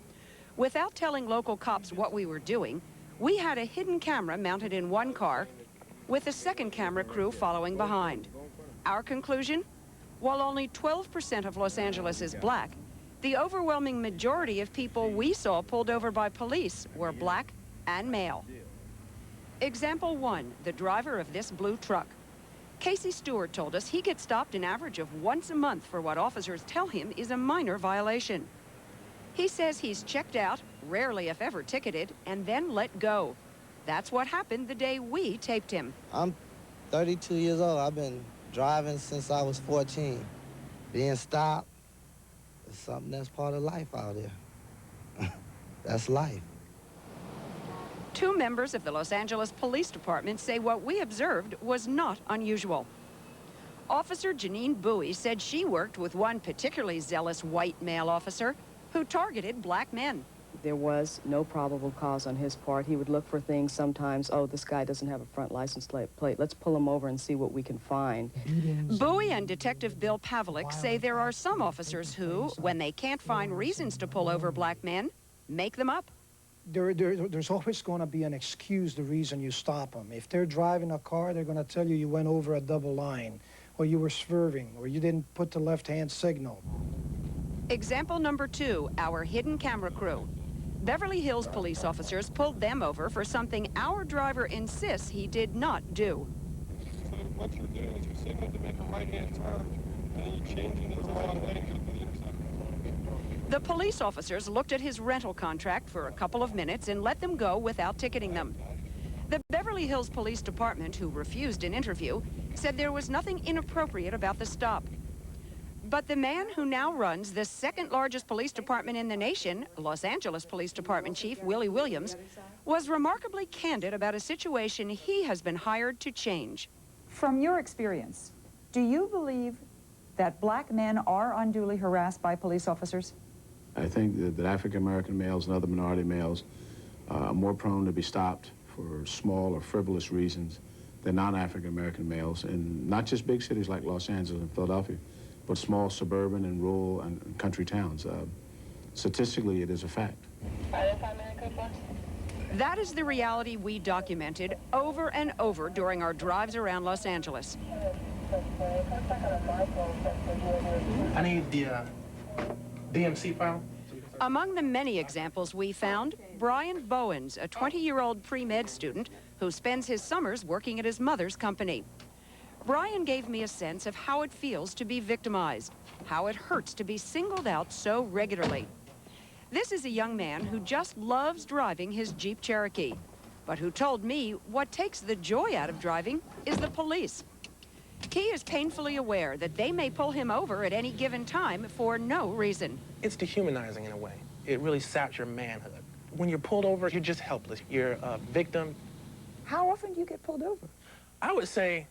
[SPEAKER 26] Without telling local cops what we were doing, we had a hidden camera mounted in one car with a second camera crew following behind. Our conclusion? While only 12% of Los Angeles is black, the overwhelming majority of people we saw pulled over by police were black and male. Example 1, the driver of this blue truck. Casey Stewart told us he gets stopped an average of once a month for what officers tell him is a minor violation. He says he's checked out, rarely if ever ticketed, and then let go. That's what happened the day we taped him.
[SPEAKER 4] I'm 32 years old. I've been driving since I was 14. Being stopped is something that's part of life out there. That's life.
[SPEAKER 26] Two members of the Los Angeles Police Department say what we observed was not unusual. Officer Janine Bowie said she worked with one particularly zealous white male officer who targeted black men.
[SPEAKER 5] There was no probable cause on his part. He would look for things sometimes, oh, this guy doesn't have a front license plate. Let's pull him over and see what we can find.
[SPEAKER 26] Bowie and Detective Bill Pavlik say there are some officers who, when they can't find reasons to pull over black men, make them up.
[SPEAKER 21] There's always going to be an excuse the reason you stop them. If they're driving a car, they're going to tell you went over a double line, or you were swerving, or you didn't put the left-hand signal.
[SPEAKER 26] Example number 2, our hidden camera crew. Beverly Hills police officers pulled them over for something our driver insists he did not do.
[SPEAKER 7] So what you're doing is you're signaling to make a right-hand turn, and you're changing the wrong lane to the intersection.
[SPEAKER 26] The police officers looked at his rental contract for a couple of minutes and let them go without ticketing them. The Beverly Hills Police Department, who refused an interview, said there was nothing inappropriate about the stop. But the man who now runs the second largest police department in the nation, Los Angeles Police Department Chief Willie Williams, was remarkably candid about a situation he has been hired to change.
[SPEAKER 27] From your experience, do you believe that black men are unduly harassed by police officers?
[SPEAKER 11] I think that African-American males and other minority males are more prone to be stopped for small or frivolous reasons than non-African-American males in not just big cities like Los Angeles and Philadelphia, but small suburban and rural and country towns. Statistically, it is a fact.
[SPEAKER 26] That is the reality we documented over and over during our drives around Los Angeles.
[SPEAKER 20] I need the DMC file.
[SPEAKER 26] Among the many examples we found, Brian Bowens, a 20-year-old pre-med student who spends his summers working at his mother's company. Brian gave me a sense of how it feels to be victimized, how it hurts to be singled out so regularly. This is a young man who just loves driving his Jeep Cherokee, but who told me what takes the joy out of driving is the police. He is painfully aware that they may pull him over at any given time for no reason.
[SPEAKER 20] It's dehumanizing in a way. It really saps your manhood. When you're pulled over, you're just helpless. You're a victim.
[SPEAKER 27] How often do you get pulled over?
[SPEAKER 20] I would say,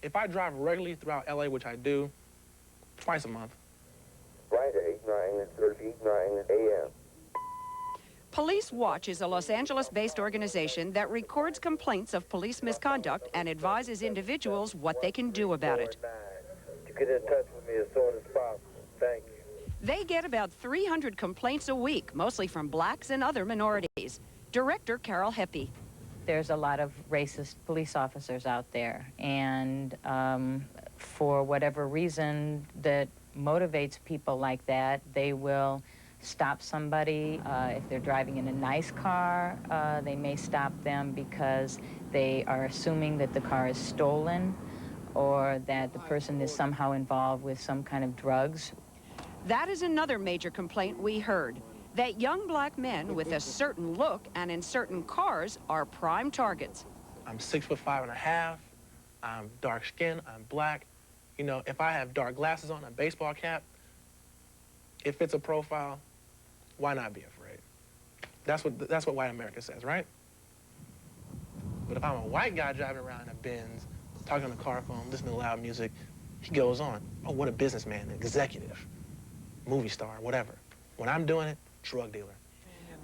[SPEAKER 20] if I drive regularly throughout LA, which I do, twice a month.
[SPEAKER 8] Friday, 9:39 a.m.
[SPEAKER 26] Police Watch is a Los Angeles-based organization that records complaints of police misconduct and advises individuals what they can do about it.
[SPEAKER 8] To get in touch with me as soon as possible. Thank you.
[SPEAKER 26] They get about 300 complaints a week, mostly from blacks and other minorities. Director Carol Heppy.
[SPEAKER 9] There's a lot of racist police officers out there, and for whatever reason that motivates people like that, they will stop somebody. If they're driving in a nice car, they may stop them because they are assuming that the car is stolen or that the person is somehow involved with some kind of drugs.
[SPEAKER 26] That is another major complaint we heard, that young black men with a certain look and in certain cars are prime targets.
[SPEAKER 20] I'm 6'5½". I'm dark skinned. I'm black. You know, if I have dark glasses on, a baseball cap, it fits a profile. Why not be afraid? That's what white America says, right? But if I'm a white guy driving around in a Benz, talking on the car phone, listening to loud music, he goes on. Oh, what a businessman, an executive, movie star, whatever. When I'm doing it, drug dealer.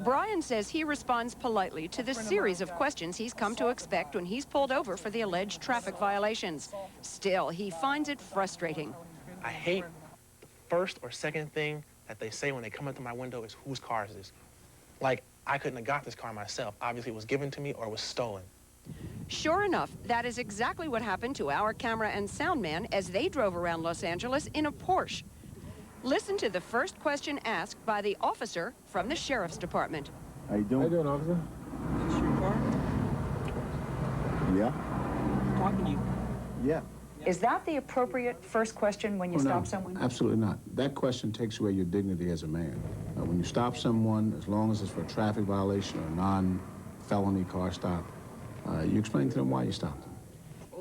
[SPEAKER 26] Brian says he responds politely to the series of questions he's come to expect when he's pulled over for the alleged traffic violations. Still, he finds it frustrating.
[SPEAKER 20] I hate the first or second thing that they say when they come up to my window is, whose car is this? Like, I couldn't have got this car myself. Obviously, it was given to me or it was stolen.
[SPEAKER 26] Sure enough, that is exactly what happened to our camera and sound man as they drove around Los Angeles in a Porsche. Listen to the first question asked by the officer from the Sheriff's Department.
[SPEAKER 11] How you doing?
[SPEAKER 17] How you doing, officer? Is this your car?
[SPEAKER 11] Yeah.
[SPEAKER 17] Talking to you.
[SPEAKER 11] Yeah.
[SPEAKER 27] Is that the appropriate first question when you stop someone?
[SPEAKER 11] Absolutely not. That question takes away your dignity as a man. When you stop someone, as long as it's for a traffic violation or a non-felony car stop, you explain to them why you stopped them.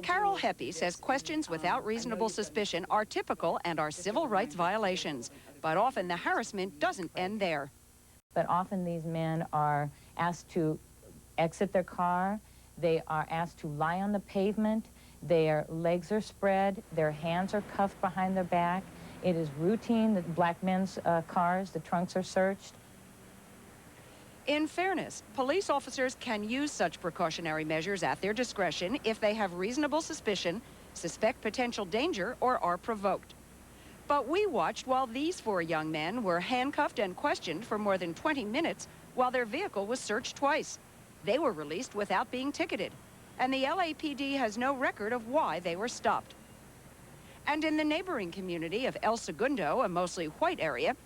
[SPEAKER 26] Carol Heppy says questions without reasonable suspicion are typical and are civil rights violations. But often the harassment doesn't end there.
[SPEAKER 9] But often these men are asked to exit their car. They are asked to lie on the pavement. Their legs are spread. Their hands are cuffed behind their back. It is routine that black men's cars, the trunks are searched.
[SPEAKER 26] In fairness, police officers can use such precautionary measures at their discretion if they have reasonable suspicion, suspect potential danger, or are provoked. But we watched while these 4 young men were handcuffed and questioned for more than 20 minutes while their vehicle was searched twice. They were released without being ticketed, and the LAPD has no record of why they were stopped. And in the neighboring community of El Segundo, a mostly white area,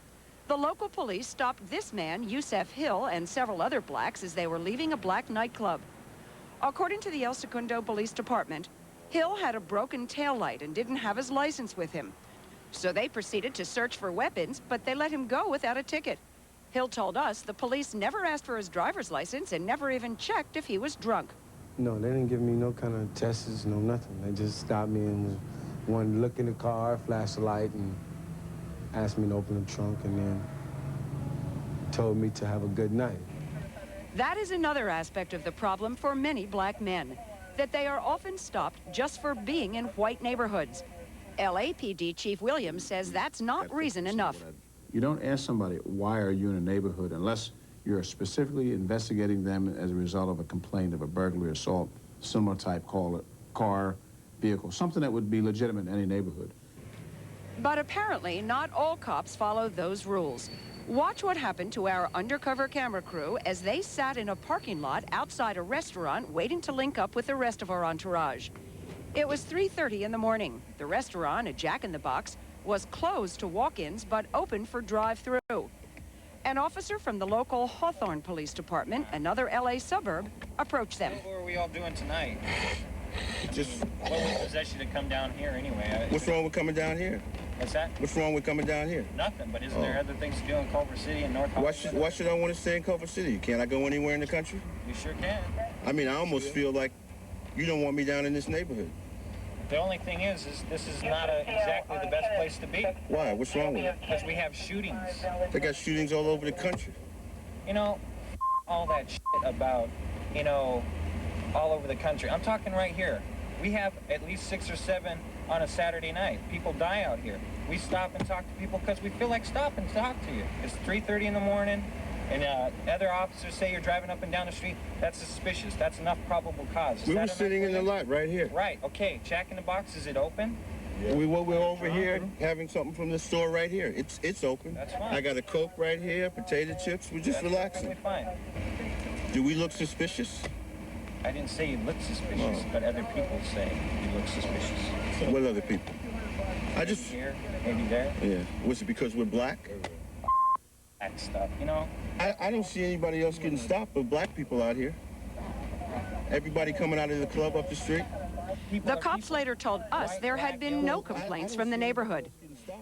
[SPEAKER 26] the local police stopped this man, Yusef Hill, and several other blacks as they were leaving a black nightclub. According to the El Segundo Police Department, Hill had a broken taillight and didn't have his license with him. So they proceeded to search for weapons, but they let him go without a ticket. Hill told us the police never asked for his driver's license and never even checked if he was drunk.
[SPEAKER 1] No, they didn't give me no kind of tests, no nothing. They just stopped me and wanted to look in the car, flash the light, and asked me to open the trunk, and then told me to have a good night.
[SPEAKER 26] That is another aspect of the problem for many black men, that they are often stopped just for being in white neighborhoods. LAPD Chief Williams says that's not reason enough.
[SPEAKER 11] You don't ask somebody, why are you in a neighborhood, unless you're specifically investigating them as a result of a complaint of a burglary, assault, similar type, call it car, vehicle, something that would be legitimate in any neighborhood.
[SPEAKER 26] But apparently not all cops follow those rules. Watch what happened to our undercover camera crew as they sat in a parking lot outside a restaurant waiting to link up with the rest of our entourage. It was 3:30 in the morning. The restaurant, a Jack in the Box, was closed to walk-ins but open for drive-through. An officer from the local Hawthorne Police Department, another LA suburb, approached them.
[SPEAKER 3] What are we all doing tonight?
[SPEAKER 15] Just
[SPEAKER 3] What would possess you to come down here anyway?
[SPEAKER 15] what's wrong with coming down here?
[SPEAKER 3] What's that?
[SPEAKER 15] What's wrong with coming down here?
[SPEAKER 3] Nothing, but isn't there other things to do in Culver City and North Hollywood?
[SPEAKER 15] Why should I want to stay in Culver City? Can't I go anywhere in the country?
[SPEAKER 3] You sure can.
[SPEAKER 15] I mean, I almost feel like you don't want me down in this neighborhood.
[SPEAKER 3] The only thing is this is not exactly the best place to be.
[SPEAKER 15] Why? What's wrong with it?
[SPEAKER 3] Because we have shootings.
[SPEAKER 15] They got shootings all over the country.
[SPEAKER 3] You know, all that shit about, you know, all over the country. I'm talking right here. We have at least 6 or 7 on a Saturday night. People die out here. We stop and talk to people because we feel like stopping and talk to you. It's 3:30 in the morning, and other officers say you're driving up and down the street. That's suspicious. That's enough probable cause.
[SPEAKER 15] We were sitting in the lot right here.
[SPEAKER 3] Right, okay. Jack in the Box, is it open?
[SPEAKER 15] Yeah. We're over here having something from the store right here. It's open.
[SPEAKER 3] That's fine.
[SPEAKER 15] I got a Coke right here, potato chips. We're just relaxing.
[SPEAKER 3] Fine.
[SPEAKER 15] Do we look suspicious?
[SPEAKER 3] I didn't say you look suspicious, but other people say you look suspicious.
[SPEAKER 15] What other people? I just...
[SPEAKER 3] Here, maybe there.
[SPEAKER 15] Yeah. Was it because we're black?
[SPEAKER 3] That stuff, you know?
[SPEAKER 15] I don't see anybody else getting stopped but black people out here. Everybody coming out of the club up the street.
[SPEAKER 26] The cops later told us there had been no complaints from the neighborhood.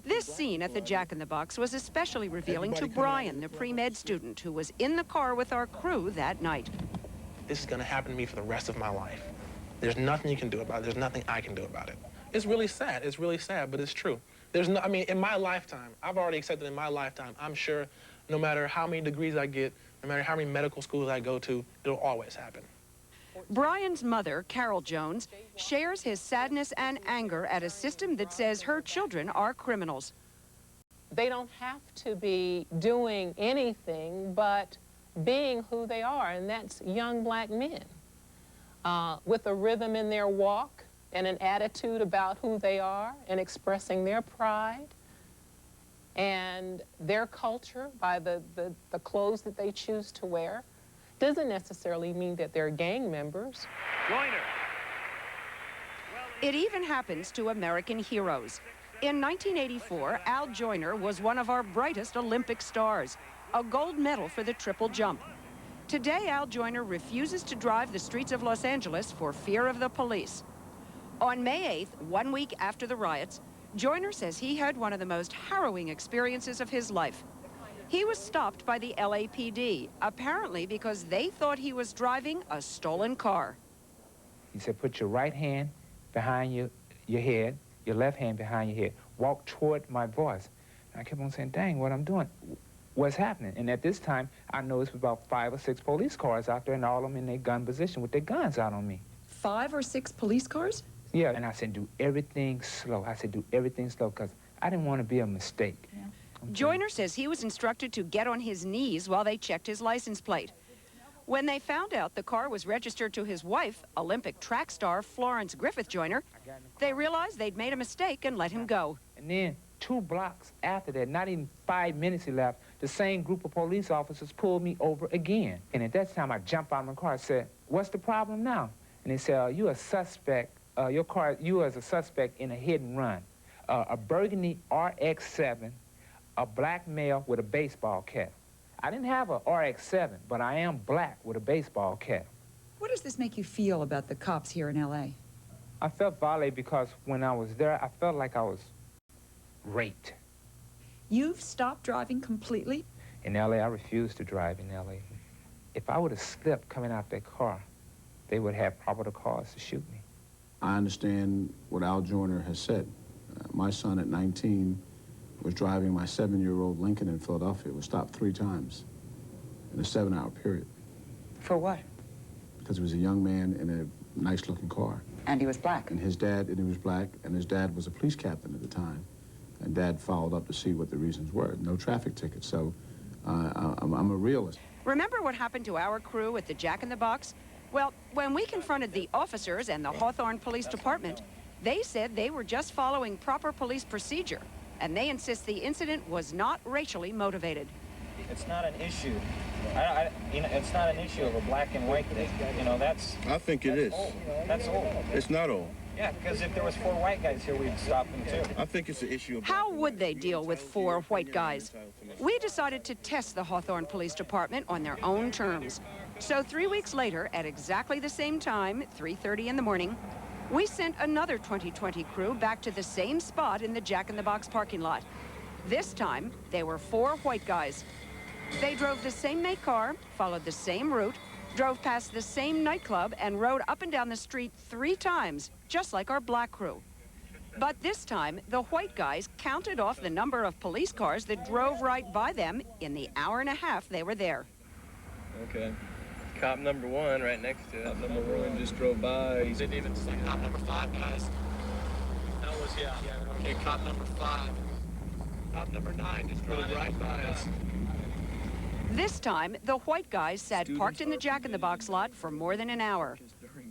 [SPEAKER 26] This scene at the Jack in the Box was especially revealing to Brian, the pre-med student who was in the car with our crew that night.
[SPEAKER 20] This is going to happen to me for the rest of my life. There's nothing you can do about it. There's nothing I can do about it. It's really sad. It's really sad, but it's true. There's no, I mean, in my lifetime, I've already accepted in my lifetime, I'm sure no matter how many degrees I get, no matter how many medical schools I go to, it'll always happen.
[SPEAKER 26] Brian's mother, Carol Jones, shares his sadness and anger at a system that says her children are criminals.
[SPEAKER 6] They don't have to be doing anything but being who they are, and that's young black men with a rhythm in their walk and an attitude about who they are and expressing their pride. and their culture by the clothes that they choose to wear doesn't necessarily mean that they're gang members.
[SPEAKER 8] Joyner.
[SPEAKER 26] It even happens to American heroes. In 1984, Al Joyner was one of our brightest Olympic stars, a gold medal for the triple jump. Today, Al Joyner refuses to drive the streets of Los Angeles for fear of the police. On May 8th, 1 week after the riots, Joyner says he had one of the most harrowing experiences of his life. He was stopped by the LAPD, apparently because they thought he was driving a stolen car.
[SPEAKER 2] He said, put your right hand behind your head, your left hand behind your head. Walk toward my voice. And I kept on saying, dang, what I'm doing, what's happening? And at this time, I noticed about 5 or 6 police cars out there, and all of them in their gun position with their guns out on me.
[SPEAKER 27] 5 or 6 police cars?
[SPEAKER 2] Yeah, and I said, do everything slow. I said, do everything slow, because I didn't want to be a mistake.
[SPEAKER 27] Yeah.
[SPEAKER 26] Joyner says he was instructed to get on his knees while they checked his license plate. When they found out the car was registered to his wife, Olympic track star Florence Griffith Joyner, they realized they'd made a mistake and let him go.
[SPEAKER 2] And then 2 blocks after that, not even 5 minutes elapsed, the same group of police officers pulled me over again. And at that time, I jumped out of my car and said, what's the problem now? And they said, you a suspect, you as a suspect in a hit and run. A burgundy RX-7, a black male with a baseball cap. I didn't have a RX-7, but I am black with a baseball cap.
[SPEAKER 27] What does this make you feel about the cops here in L.A.?
[SPEAKER 2] I felt violated because when I was there, I felt like I was raped.
[SPEAKER 27] You've stopped driving completely?
[SPEAKER 2] In L.A., I refused to drive in L.A. If I would have slipped coming out that car, they would have probable cause to shoot me.
[SPEAKER 11] I understand what Al Joyner has said. My son at 19 was driving my 7-year-old Lincoln in Philadelphia. It was stopped 3 times in a 7-hour period.
[SPEAKER 27] For what?
[SPEAKER 11] Because he was a young man in a nice-looking car.
[SPEAKER 27] And he was black.
[SPEAKER 11] And he was black, and his dad was a police captain at the time. And Dad followed up to see what the reasons were. No traffic tickets, so I'm a realist.
[SPEAKER 26] Remember what happened to our crew at the Jack in the Box? Well, when we confronted the officers and the Hawthorne Police Department, they said they were just following proper police procedure, and they insist the incident was not racially motivated.
[SPEAKER 3] It's not an issue. It's not an issue of a black and white thing. That's...
[SPEAKER 7] I think it is.
[SPEAKER 3] Old. That's old.
[SPEAKER 7] It's not old.
[SPEAKER 3] Yeah, because if there was 4 white guys here, we'd stop them too.
[SPEAKER 7] I think it's an issue of...
[SPEAKER 26] How would they deal with 4 white guys? We decided to test the Hawthorne Police Department on their own terms. So 3 weeks later, at exactly the same time, 3:30 in the morning, we sent another 2020 crew back to the same spot in the Jack in the Box parking lot. This time, they were 4 white guys. They drove the same make car, followed the same route, drove past the same nightclub, and rode up and down the street 3 times, just like our black crew. But this time, the white guys counted off the number of police cars that drove right by them in the hour and a half they were there.
[SPEAKER 10] Okay. Cop number 1 right next to it. Cop number 1 just drove by. He didn't even say cop number 5, guys. That was, yeah. Okay, cop number 5. Cop number 9 just drove right by us.
[SPEAKER 26] This time, the white guys sat parked in the Jack in the Box lot for more than an hour.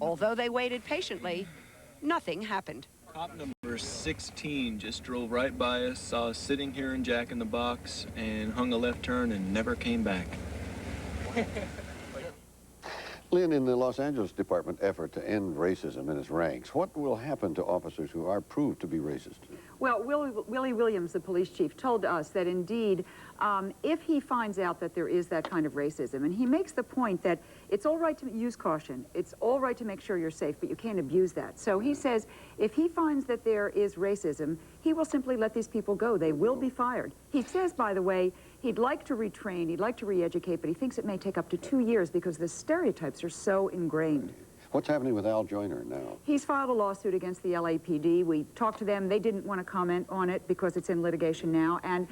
[SPEAKER 26] Although they waited patiently, nothing happened.
[SPEAKER 10] Cop number 16 just drove right by us, saw us sitting here in Jack in the Box, and hung a left turn and never came back.
[SPEAKER 25] Lynn, in the Los Angeles Department effort to end racism in its ranks, what will happen to officers who are proved to be racist?
[SPEAKER 27] Well, Willie Williams, the police chief, told us that indeed, if he finds out that there is that kind of racism, and he makes the point that it's all right to use caution, it's all right to make sure you're safe, but you can't abuse that. So he says if he finds that there is racism, he will simply let these people go. They will be fired. He says, by the way, he'd like to retrain, he'd like to re-educate, but he thinks it may take up to 2 years because the stereotypes are so ingrained.
[SPEAKER 25] What's happening with Al Joyner now?
[SPEAKER 27] He's filed a lawsuit against the LAPD. We talked to them. They didn't want to comment on it because it's in litigation now. And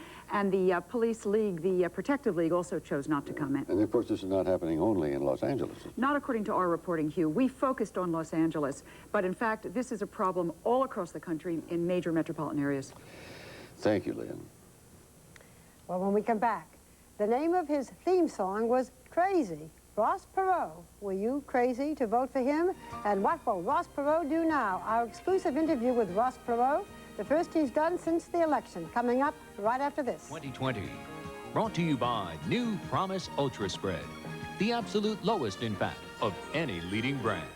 [SPEAKER 27] the Police League, the Protective League, also chose not to comment.
[SPEAKER 25] And of course, this is not happening only in Los Angeles.
[SPEAKER 27] Not according to our reporting, Hugh. We focused on Los Angeles. But in fact, this is a problem all across the country in major metropolitan areas.
[SPEAKER 25] Thank you, Lynn.
[SPEAKER 24] Well, when we come back, the name of his theme song was Crazy. Ross Perot, were you crazy to vote for him? And what will Ross Perot do now? Our exclusive interview with Ross Perot The first he's done since the election, coming up right after this.
[SPEAKER 12] 2020. Brought to you by New Promise Ultra Spread. The absolute lowest in fat of any leading brand.